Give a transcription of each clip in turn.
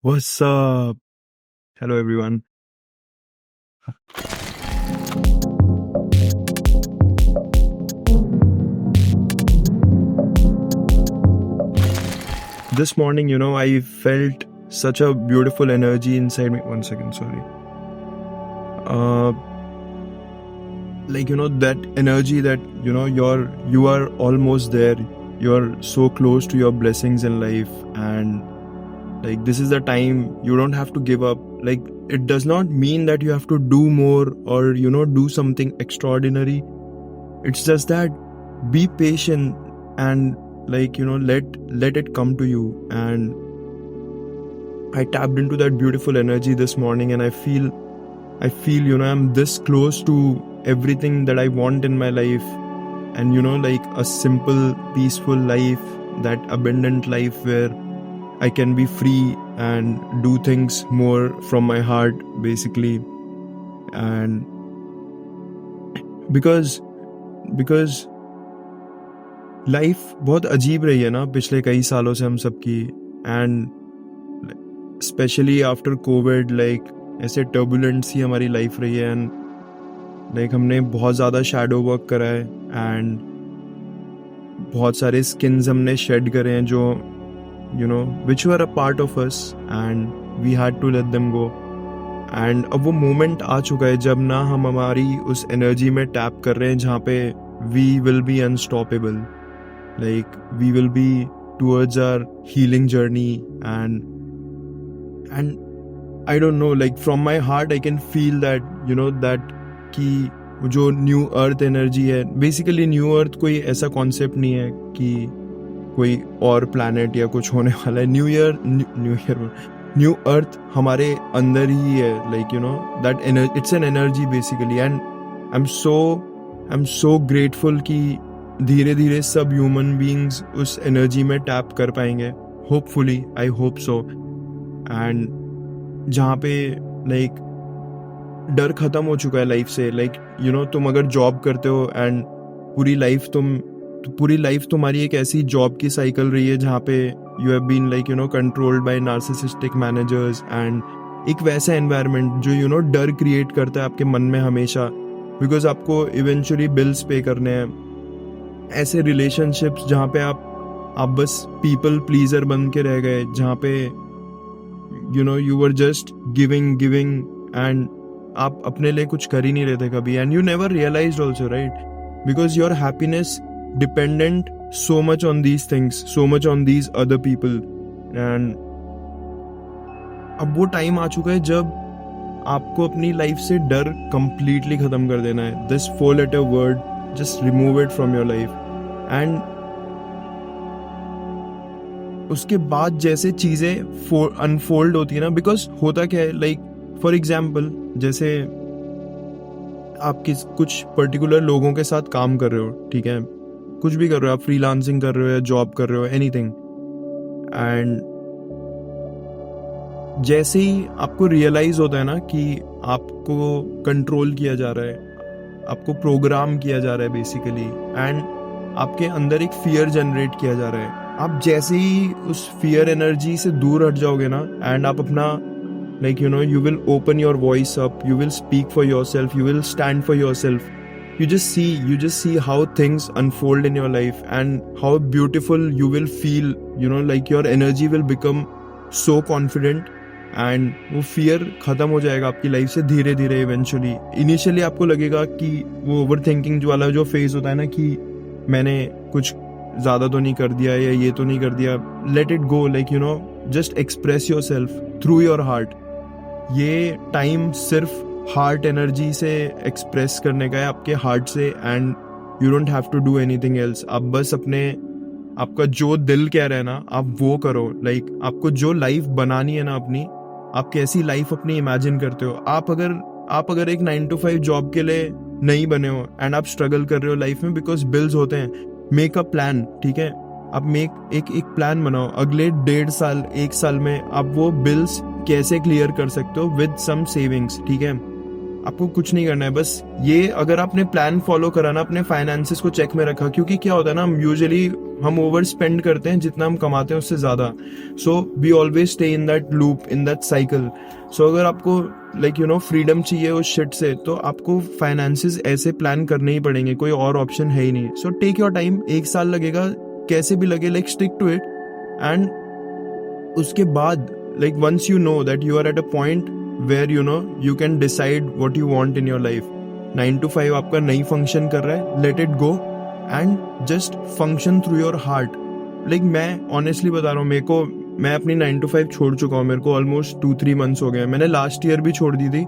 What's up? Hello, everyone. This morning, I felt such a beautiful energy inside me. 1 second, sorry. That energy that, you are almost there. You're so close to your blessings in life. And this is the time you don't have to give up. It does not mean that you have to do more or, do something extraordinary. It's just that be patient and let it come to you. And I tapped into that beautiful energy this morning, and I feel I'm this close to everything that I want in my life. And a simple, peaceful life, that abundant life where I can be free and do things more from my heart, basically. And because life बहुत अजीब रही है ना पिछले कई सालों से हम सबकी. एंड स्पेशली आफ्टर कोविड ऐसे टर्बुलेंट सी हमारी लाइफ रही है. एंड हमने बहुत ज़्यादा शैडो वर्क करा है. एंड बहुत सारे स्किन्स हमने शेड करे हैं जो which were a part of us, and we had to let them go. And अब वो मोमेंट आ चुका है जब ना हम हमारी उस एनर्जी में टैप कर रहे हैं जहाँ पे we will be unstoppable. We will be towards our healing journey. And I don't know, from my heart I can feel that that कि जो न्यू अर्थ एनर्जी है, बेसिकली न्यू अर्थ कोई ऐसा कॉन्सेप्ट नहीं है कि कोई और प्लैनेट या कुछ होने वाला है. न्यू अर्थ हमारे अंदर ही है. That energy, it's an energy basically. And I'm so grateful कि धीरे धीरे सब ह्यूमन बीइंग्स उस एनर्जी में टैप कर पाएंगे, hopefully. I hope so. And जहाँ पे डर खत्म हो चुका है लाइफ से. तुम अगर जॉब करते हो एंड पूरी लाइफ तुम्हारी एक ऐसी जॉब की साइकिल रही है जहाँ पे you have been controlled by narcissistic managers. And एक वैसा एनवायरनमेंट जो डर क्रिएट करता है आपके मन में हमेशा, बिकॉज आपको इवेंचुअली बिल्स पे करने हैं. ऐसे रिलेशनशिप्स जहाँ पे आप बस पीपल प्लीजर बन के रह गए, जहाँ पे you were just giving and आप अपने लिए कुछ कर ही नहीं रहे थे कभी. And you never realised also, right? Because your happiness dependent so much on these things, so much on these other people. And अब वो टाइम आ चुका है जब आपको अपनी लाइफ से डर completely खत्म कर देना है. This 4-letter word, just remove it from your life. And उसके बाद जैसे चीजें अनफोल्ड होती है ना, बिकॉज होता क्या है, फॉर एग्जाम्पल जैसे आप कुछ पर्टिकुलर लोगों के साथ काम कर रहे हो, ठीक है, कुछ भी कर रहे हो, आप फ्रीलांसिंग कर रहे हो या जॉब कर रहे हो, एनीथिंग. एंड जैसे ही आपको रियलाइज होता है ना कि आपको कंट्रोल किया जा रहा है, आपको प्रोग्राम किया जा रहा है बेसिकली, एंड आपके अंदर एक फियर जनरेट किया जा रहा है, आप जैसे ही उस फियर एनर्जी से दूर हट जाओगे ना, एंड आप अपना you will open your voice up, you will speak for yourself, you will stand for yourself. You just see how things unfold in your life and how beautiful you will feel. Your energy will become so confident, and वो fear खत्म हो जाएगा आपकी life से धीरे धीरे. Eventually initially आपको लगेगा कि वो ओवर थिंकिंग जो वाला जो फेज होता है ना, कि मैंने कुछ ज़्यादा तो नहीं कर दिया या ये तो नहीं कर दिया. Let it go. Just express yourself through your heart. ये टाइम सिर्फ हार्ट एनर्जी से एक्सप्रेस करने का है, आपके हार्ट से. And you don't have to do anything else. आप बस आपका जो दिल कह रहा है ना, आप वो करो. आपको जो लाइफ बनानी है ना अपनी, आप कैसी लाइफ अपनी इमेजिन करते हो. आप अगर एक 9 to 5 जॉब के लिए नहीं बने हो एंड आप स्ट्रगल कर रहे हो लाइफ में बिकॉज बिल्स होते हैं, मेक अ प्लान, ठीक है. आप एक प्लान बनाओ. अगले 1.5 साल 1 साल में आप वो बिल्स कैसे क्लियर कर सकते हो विद सम सेविंग्स, ठीक है. आपको कुछ नहीं करना है, बस ये अगर आपने प्लान फॉलो करा ना, अपने फाइनेंसेस को चेक में रखा, क्योंकि क्या होता है ना, हम यूजुअली हम ओवर स्पेंड करते हैं, जितना हम कमाते हैं उससे ज़्यादा. So we always stay in that loop, in that cycle. So अगर आपको लाइक यू नो फ्रीडम चाहिए उस शिट से, तो आपको फाइनेंसेस ऐसे प्लान करने ही पड़ेंगे, कोई और ऑप्शन है ही नहीं. सो टेक योर टाइम, 1 साल लगेगा, कैसे भी लगे, like stick to it. And उसके बाद like once you know that you are at a point where you know you can decide what you want in your life. 9 to 5 आपका नहीं function कर रहा है, let it go and just function through your heart. Like मैं honestly बता रहा हूँ, मैं अपनी 9 to 5 छोड़ चुका हूँ. मेरे को ऑलमोस्ट 2-3 months हो गए. मैंने लास्ट ईयर भी छोड़ दी थी,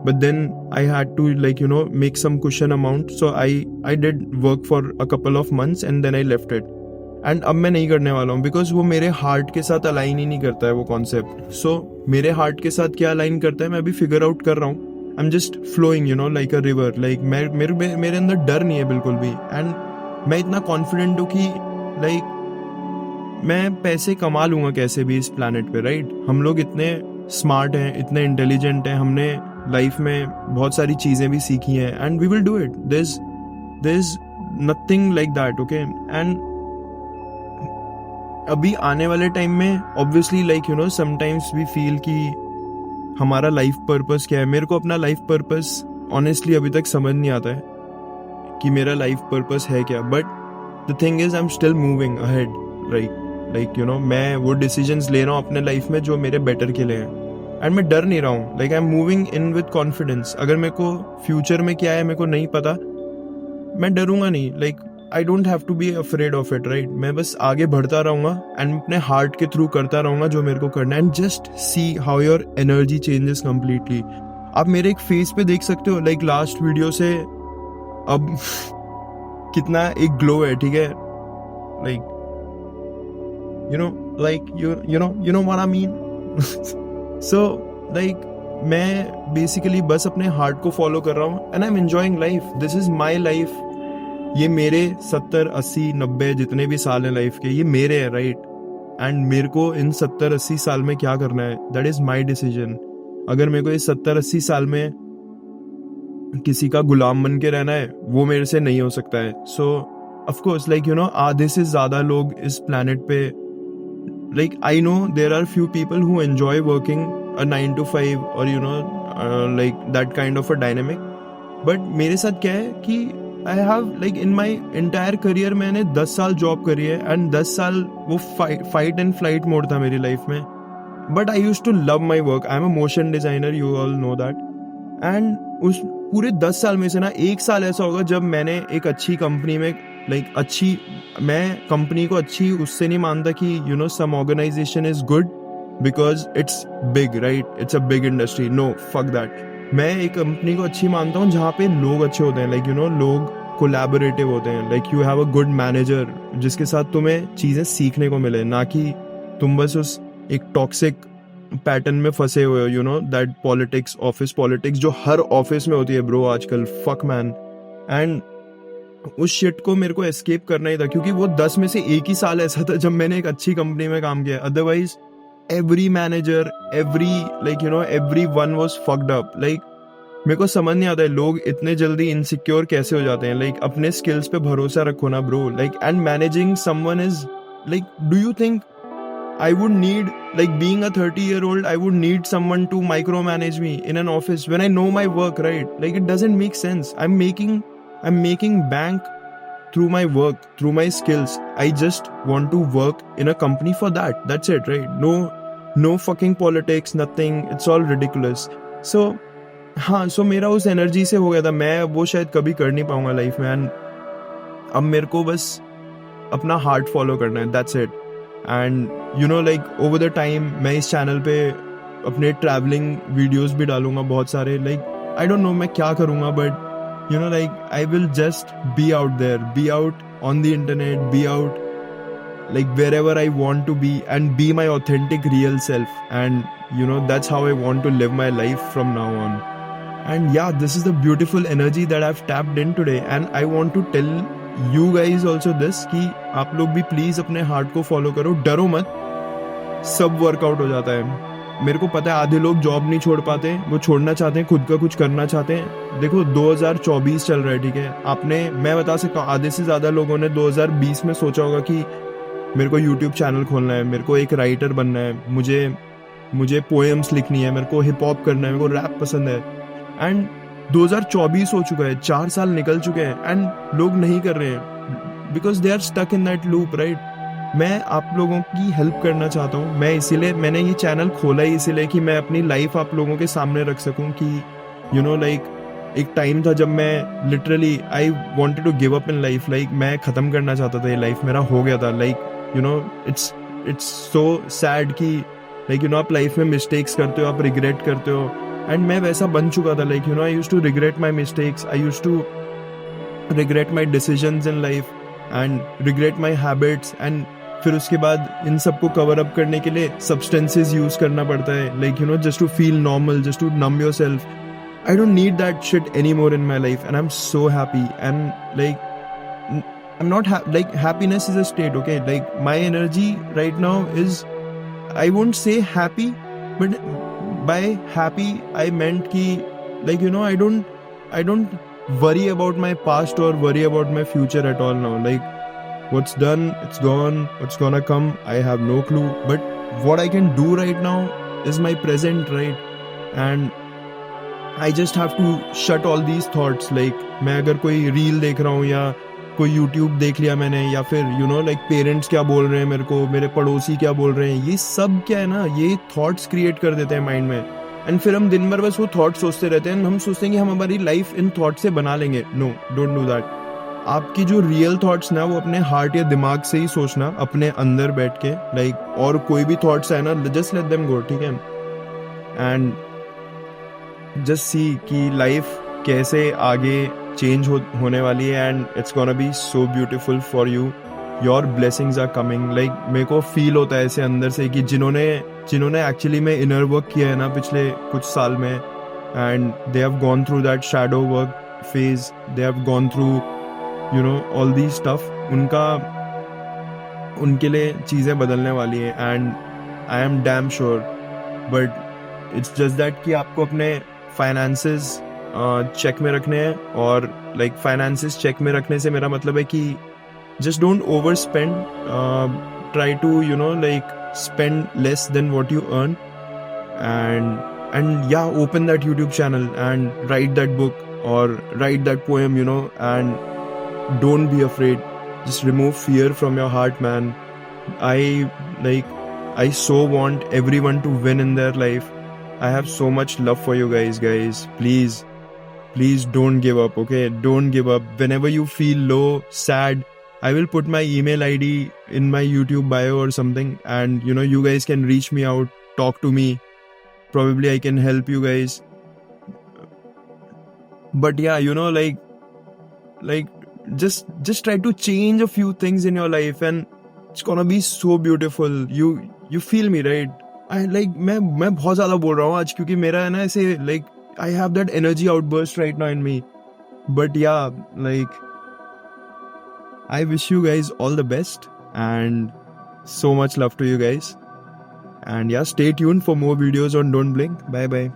but then I had to like you know make some cushion amount. So I did work for a couple of months and then I left it. And अब मैं नहीं करने वाला हूँ, बिकॉज वो मेरे हार्ट के साथ अलाइन ही नहीं करता है वो कॉन्सेप्ट. सो मेरे हार्ट के साथ क्या अलाइन करता है मैं अभी फिगर आउट कर रहा हूँ. I am just flowing you know like a river. Like मेरे अंदर डर नहीं है बिल्कुल भी. एंड मैं इतना कॉन्फिडेंट हूँ कि लाइक मैं पैसे कमा लूंगा कैसे भी इस प्लैनेट पे, राइट. हम लोग इतने स्मार्ट हैं, इतने इंटेलिजेंट हैं, हमने लाइफ में बहुत सारी चीज़ें भी सीखी हैं, and we will do it. There is nothing like that, okay. And अभी आने वाले टाइम में obviously like you know sometimes we feel कि हमारा लाइफ पर्पस क्या है. मेरे को अपना लाइफ पर्पस ऑनेस्टली अभी तक समझ नहीं आता है कि मेरा लाइफ पर्पस है क्या. But the thing is I am still moving ahead, right. Like you no मैं वो डिसीजंस ले रहा हूँ अपने लाइफ में जो मेरे बेटर के लिए हैं, एंड मैं डर नहीं रहा हूँ. Like I am moving in with confidence. अगर मेरे को फ्यूचर में क्या है मेरे को नहीं पता, मैं डरूंगा नहीं. Like I don't have to be afraid of it, right. मैं बस आगे बढ़ता रहूंगा एंड अपने हार्ट के थ्रू करता रहूंगा जो मेरे को करना है. And just see how your energy changes completely. आप मेरे एक फेस पे देख सकते हो, लाइक लास्ट वीडियो से अब कितना एक ग्लो है, ठीक है. Like you know like you know what I mean. So like मैं basically बस अपने हार्ट को फॉलो कर रहा हूँ and I'm enjoying life. This is my life. ये मेरे 70, 80, 90 जितने भी साल हैं लाइफ के, ये मेरे हैं, राइट. एंड मेरे को इन 70, 80 साल में क्या करना है, दैट इज माई डिसीजन. अगर मेरे को इस 70, 80 साल में किसी का गुलाम बन के रहना है, वो मेरे से नहीं हो सकता है. सो of course like you no आधे से ज्यादा लोग इस प्लैनेट पे, like I know there are few people who enjoy working a 9 to 5 or you know like that kind of a dynamic. but मेरे साथ क्या है कि I have like in my entire career मैंने 10 साल जॉब करी है and 10 साल वो fight and flight मोड था मेरी लाइफ में. but I used to love my work. I am a motion designer, you all know that. and उस पूरे 10 साल में से ना 1 साल ऐसा होगा जब मैंने एक अच्छी कंपनी में लाइक अच्छी, मैं कंपनी को अच्छी उससे नहीं मानता कि you know some organisation is good because it's big, right. It's a big industry. No, fuck that. मैं एक कंपनी को अच्छी मानता हूँ जहाँ पे लोग अच्छे होते हैं, लाइक यू नो लोग कोलैबोरेटिव होते हैं. Like you have a good manager जिसके साथ तुम्हें चीज़ें सीखने को मिले, ना कि तुम बस उस एक टॉक्सिक पैटर्न में फंसे हुए हो, you know that politics, office politics जो हर ऑफिस में होती है ब्रो आजकल. Fuck man. एंड उस शिट को मेरे को एस्केप करना ही था, क्योंकि वो 10 में से 1 ही साल ऐसा था जब मैंने एक अच्छी कंपनी में काम किया. Otherwise every manager, every like you know every one was fucked up. Like मेरे को समझ नहीं आता है लोग इतने जल्दी इनसिक्योर कैसे हो जाते हैं. लाइक अपने स्किल्स पे भरोसा रखो ना bro. Like and managing someone is like, do you think I would need, like being a 30-year-old, I would need someone to micromanage me in an office when I know my work, right? Like it doesn't make sense. I'm making bank through my work, through my skills. I just want to work in a company for that. That's it, right? No fucking politics, nothing. It's all ridiculous. So हाँ, so मेरा उस energy से हो गया था. मैं वो शायद कभी कर नहीं पाऊंगा लाइफ में. अब मेरे को बस अपना हार्ट फॉलो करना है. That's it. And you know like over the time मैं इस चैनल पे अपने ट्रैवलिंग वीडियोस भी डालूंगा बहुत सारे. लाइक आई डोंट नो मैं क्या करूंगा, but you know like I will just be out there, be out on the internet, be out like wherever I want to be and be my authentic real self. And you know that's how I want to live my life from now on. And yeah, this is the beautiful energy that I've tapped in today, and I want to tell you guys also this कि आप लोग भी please अपने heart को follow करो. डरो मत, सब वर्कआउट हो जाता है. मेरे को पता है आधे लोग जॉब नहीं छोड़ पाते, वो छोड़ना चाहते हैं, खुद का कुछ करना चाहते हैं। देखो 2024 चल रहा है, ठीक है, मैं बता सकता हूँ आधे से ज़्यादा लोगों ने 2020 में सोचा होगा कि मेरे को यूट्यूब चैनल खोलना है, मेरे को एक राइटर बनना है, मुझे पोएम्स लिखनी है, मेरे को हिप हॉप करना है, मेरे को रैप पसंद है। एंड 2024 हो चुका है, 4 साल निकल चुके हैं एंड लोग नहीं कर रहे हैं because they are stuck in that loop, right. मैं आप लोगों की हेल्प करना चाहता हूँ, मैंने ये चैनल खोला ही इसीलिए कि मैं अपनी लाइफ आप लोगों के सामने रख सकूँ कि यू नो लाइक एक टाइम था जब मैं literally I wanted to give up in life, like मैं ख़त्म करना चाहता था, ये लाइफ मेरा हो गया था, like you no it's so sad कि लाइक यू नो आप लाइफ में मिस्टेक्स करते हो, आप रिग्रेट करते हो, एंड मैं वैसा बन चुका था, like you know I used to regret my mistakes, I used to regret my decisions in life and regret my habits, and फिर उसके बाद इन सबको कवर अप करने के लिए सब्सटेंसेस यूज करना पड़ता है, like you know just to feel normal, just to numb yourself. I don't need that shit any more in my life and I'm so happy and like I'm not like happiness is a state, okay? Like my energy right now is, I won't say happy, but by happy I meant ki like you know I don't worry about my past or worry about my future at all now. Like what's done, it's gone, what's gonna come, I have no clue, but what I can do right now is my present, right? And I just have to shut all these thoughts. Like मैं अगर कोई reel देख रहा हूँ या कोई YouTube देख लिया मैंने, या फिर यू नो लाइक पेरेंट्स क्या बोल रहे हैं मेरे को, मेरे पड़ोसी क्या बोल रहे हैं, ये सब क्या है ना, ये थॉट्स क्रिएट कर देते हैं माइंड में, एंड फिर हम दिन भर बस वो थॉट्स सोचते रहते हैं, हम सोचते हैं कि हम हमारी लाइफ इन थॉट से बना लेंगे। No, don't do that. आपकी जो रियल थॉट्स ना वो अपने हार्ट या दिमाग से ही सोचना, अपने अंदर बैठ के, लाइक और कोई भी थॉट्स है ना, जस्ट लेट देम गो, ठीक है, एंड जस्ट सी कि लाइफ कैसे आगे चेंज होने वाली है, and it's gonna be so beautiful for you, your blessings are coming. Like मेरे को फील होता है ऐसे अंदर से कि जिन्होंने एक्चुअली में इनर वर्क किया है ना पिछले कुछ साल में, and they have gone through that shadow work phase, they have gone through you know all the stuff, उनके लिए चीज़ें बदलने वाली हैं, and I am damn sure. But it's just that कि आपको अपने फाइनेंसेस चेक में रखने हैं, और लाइक फाइनेंसेस चेक में रखने से मेरा मतलब है कि just don't over spend, try to you know like spend less than what you earn, and yeah, open that YouTube channel and write that book or write that poem, you know, and don't be afraid, just remove fear from your heart, man. I so want everyone to win in their life. I have so much love for you guys, please don't give up, okay? Don't give up. Whenever you feel low, sad, I will put my email ID in my YouTube bio or something, and you know you guys can reach me out, talk to me, probably I can help you guys. But yeah, you know, like just try to change a few things in your life and it's gonna be so beautiful. You feel me, right? I like मैं बहुत ज़्यादा बोल रहा हूँ आज, क्योंकि मेरा है ना ऐसे like I have that energy outburst right now in me. But yeah, like I wish you guys all the best and so much love to you guys. And yeah, stay tuned for more videos on Don't Blink. Bye bye.